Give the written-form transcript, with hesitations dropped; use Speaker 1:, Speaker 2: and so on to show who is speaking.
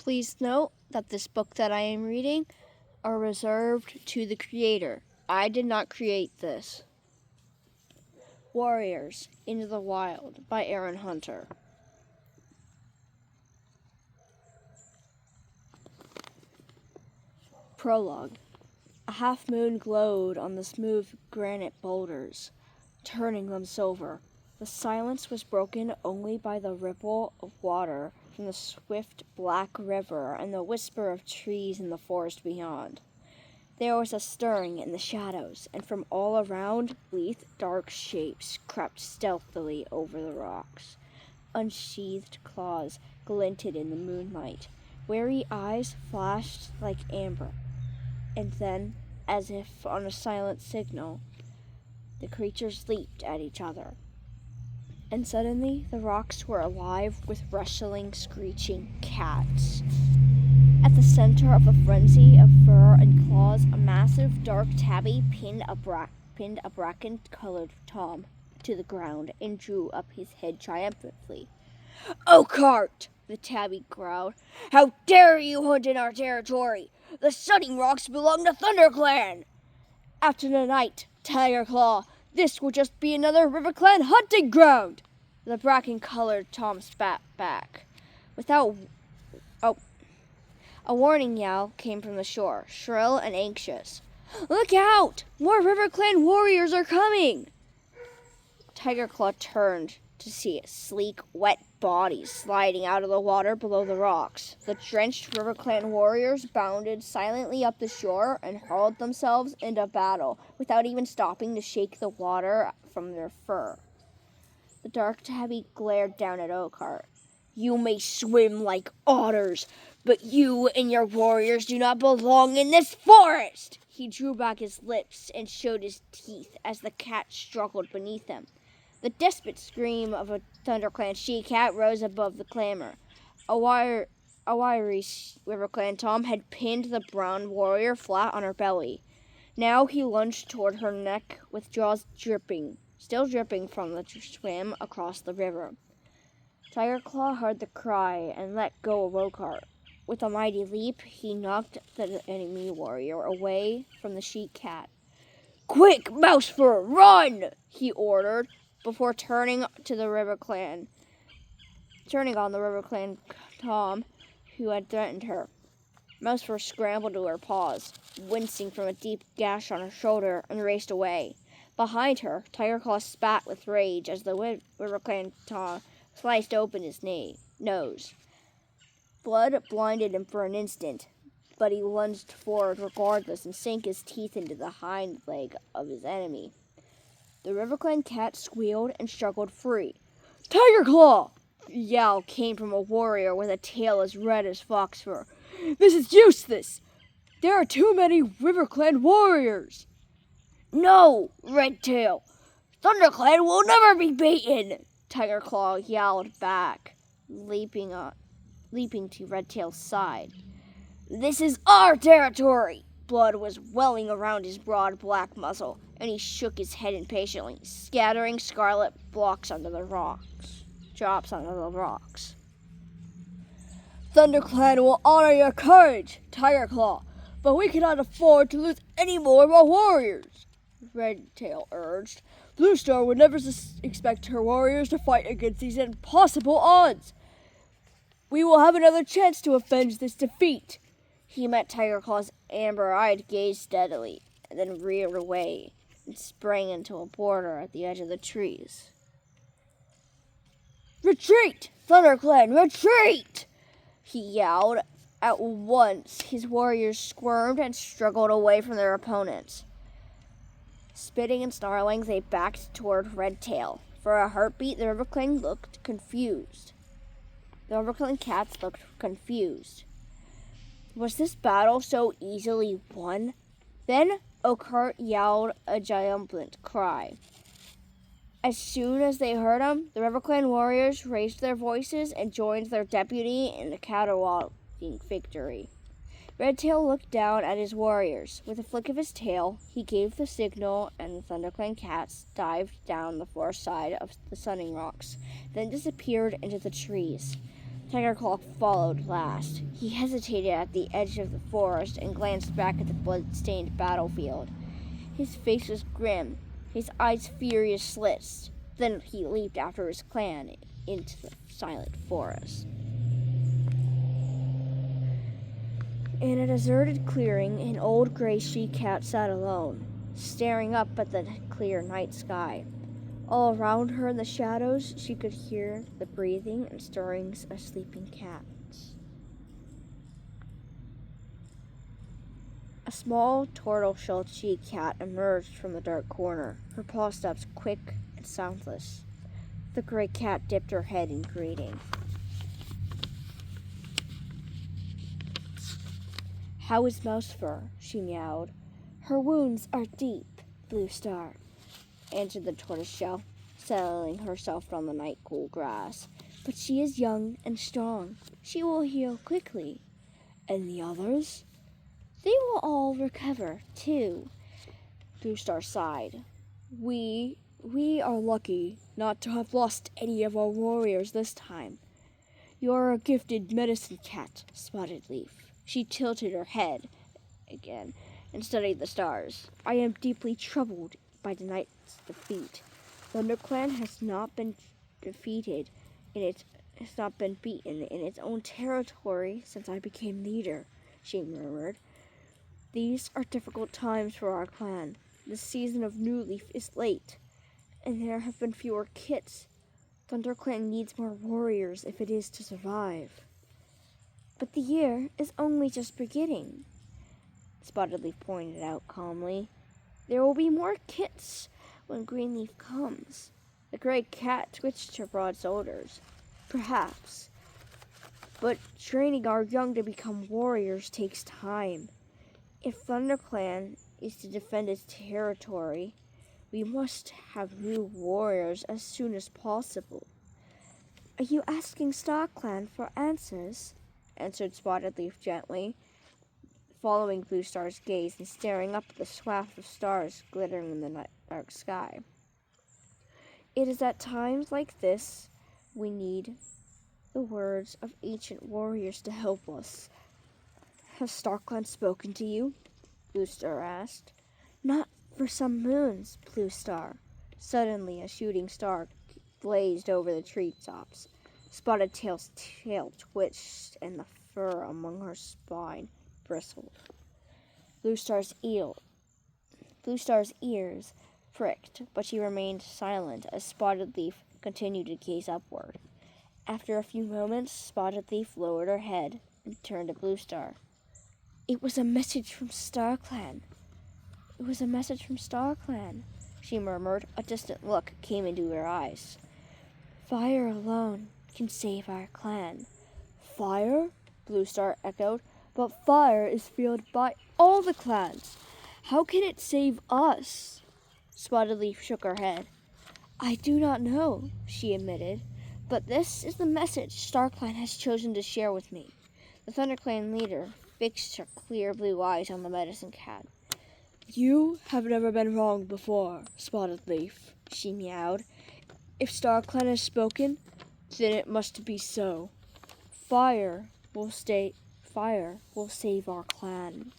Speaker 1: Please note that this book that I am reading are reserved to the creator. I did not create this. Warriors Into the Wild by ERIN Hunter. Prologue. A half moon glowed on the smooth granite boulders, turning them silver. The silence was broken only by the ripple of water from the swift black river and the whisper of trees in the forest beyond. There was a stirring in the shadows, and from all around, lithe, dark shapes crept stealthily over the rocks. Unsheathed claws glinted in the moonlight. Wary eyes flashed like amber. And then, as if on a silent signal, the creatures leaped at each other. And suddenly, the rocks were alive with rustling, screeching cats. At the center of a frenzy of fur and claws, a massive dark tabby pinned a bracken-colored Tom to the ground and drew up his head triumphantly. "Oakheart!" the tabby growled. "How dare you hunt in our territory? The Sunning Rocks belong to ThunderClan! After tonight, Tiger Claw, this will just be another RiverClan hunting ground!" The bracken-colored Tom spat back. A warning yell came from the shore, shrill and anxious. "Look out! More RiverClan warriors are coming!" Tiger Claw turned to see sleek, wet bodies sliding out of the water below the rocks. The drenched RiverClan warriors bounded silently up the shore and hurled themselves into battle without even stopping to shake the water from their fur. The dark tabby glared down at Oakheart. "You may swim like otters, but you and your warriors do not belong in this forest!" He drew back his lips and showed his teeth as the cat struggled beneath him. The desperate scream of a ThunderClan she-cat rose above the clamor. A wiry RiverClan Tom had pinned the brown warrior flat on her belly. Now he lunged toward her neck with jaws still dripping from the swim across the river. Tiger Claw heard the cry and let go of Oakheart. With a mighty leap, he knocked the enemy warrior away from the she-cat. "Quick, Mousefur, run!" he ordered, before turning on the RiverClan Tom, who had threatened her. Mousefur scrambled to her paws, wincing from a deep gash on her shoulder, and raced away. Behind her, Tiger Claw spat with rage as the RiverClan Tom sliced open his nose. Blood blinded him for an instant, but he lunged forward regardless and sank his teeth into the hind leg of his enemy. The RiverClan cat squealed and struggled free. "Tiger Claw!" A yell came from a warrior with a tail as red as fox fur. "This is useless! There are too many RiverClan warriors!" "No, Redtail! ThunderClan will never be beaten!" Tiger Claw yelled back, leaping to Redtail's side. "This is our territory!" Blood was welling around his broad black muzzle, and he shook his head impatiently, scattering scarlet drops onto the rocks. "ThunderClan will honor your courage, Tiger Claw, but we cannot afford to lose any more of our warriors," Redtail urged. "Blue Star would never expect her warriors to fight against these impossible odds. We will have another chance to avenge this defeat." He met Tiger Claw's amber-eyed gaze steadily, and then reared away and sprang into a border at the edge of the trees. "Retreat! ThunderClan, retreat!" he yelled. At once, his warriors squirmed and struggled away from their opponents. Spitting and snarling, they backed toward Redtail. For a heartbeat, the RiverClan looked confused. The RiverClan cats looked confused. Was this battle so easily won? Then Oakheart yelled a triumphant cry. As soon as they heard him, the RiverClan warriors raised their voices and joined their deputy in the caterwauling victory. Redtail looked down at his warriors. With a flick of his tail, he gave the signal, and the ThunderClan cats dived down the far side of the Sunning Rocks, then disappeared into the trees. Tigerclaw followed last. He hesitated at the edge of the forest and glanced back at the blood-stained battlefield. His face was grim, his eyes furious slits. Then he leaped after his clan into the silent forest. In a deserted clearing, an old gray she-cat sat alone, staring up at the clear night sky. All around her in the shadows, she could hear the breathing and stirrings of sleeping cats. A small tortoise-shell she-cat emerged from the dark corner, her paw steps quick and soundless. The gray cat dipped her head in greeting. "How is Mousefur?" she meowed. "Her wounds are deep, Blue Star," answered the tortoiseshell, settling herself on the night-cool grass. "But she is young and strong. She will heal quickly." "And the others?" "They will all recover, too." Blue Star sighed. We are lucky not to have lost any of our warriors this time. You are a gifted medicine cat, Spotted Leaf." She tilted her head again and studied the stars. "I am deeply troubled by tonight's defeat. ThunderClan has not been defeated has not been beaten in its own territory since I became leader," she murmured. "These are difficult times for our clan. The season of New Leaf is late, and there have been fewer kits. ThunderClan needs more warriors if it is to survive." "But the year is only just beginning," Spotted Leaf pointed out calmly. "There will be more kits when Greenleaf comes." The gray cat twitched her broad shoulders. "Perhaps. But training our young to become warriors takes time. If ThunderClan is to defend its territory, we must have new warriors as soon as possible." "Are you asking StarClan for answers?" answered Spotted Leaf gently, following Blue Star's gaze and staring up at the swath of stars glittering in the dark sky. "It is at times like this we need the words of ancient warriors to help us." "Has StarClan spoken to you?" Blue Star asked. "Not for some moons, Blue Star." Suddenly a shooting star blazed over the treetops. Spotted Tail's tail twitched and the fur among her spine bristled. Blue Star's ears pricked, but she remained silent as Spotted Leaf continued to gaze upward. After a few moments, Spotted Leaf lowered her head and turned to Blue Star. "It was a message from StarClan. It was a message from StarClan," she murmured. A distant look came into her eyes. "Fire alone can save our clan." "Fire?" Blue Star echoed. "But fire is fueled by all the clans. How can it save us?" Spotted Leaf shook her head. "I do not know," she admitted, "but this is the message StarClan has chosen to share with me." The ThunderClan leader fixed her clear blue eyes on the medicine cat. "You have never been wrong before, Spotted Leaf," she meowed. "If StarClan has spoken, then it must be so. Fire will save our clan."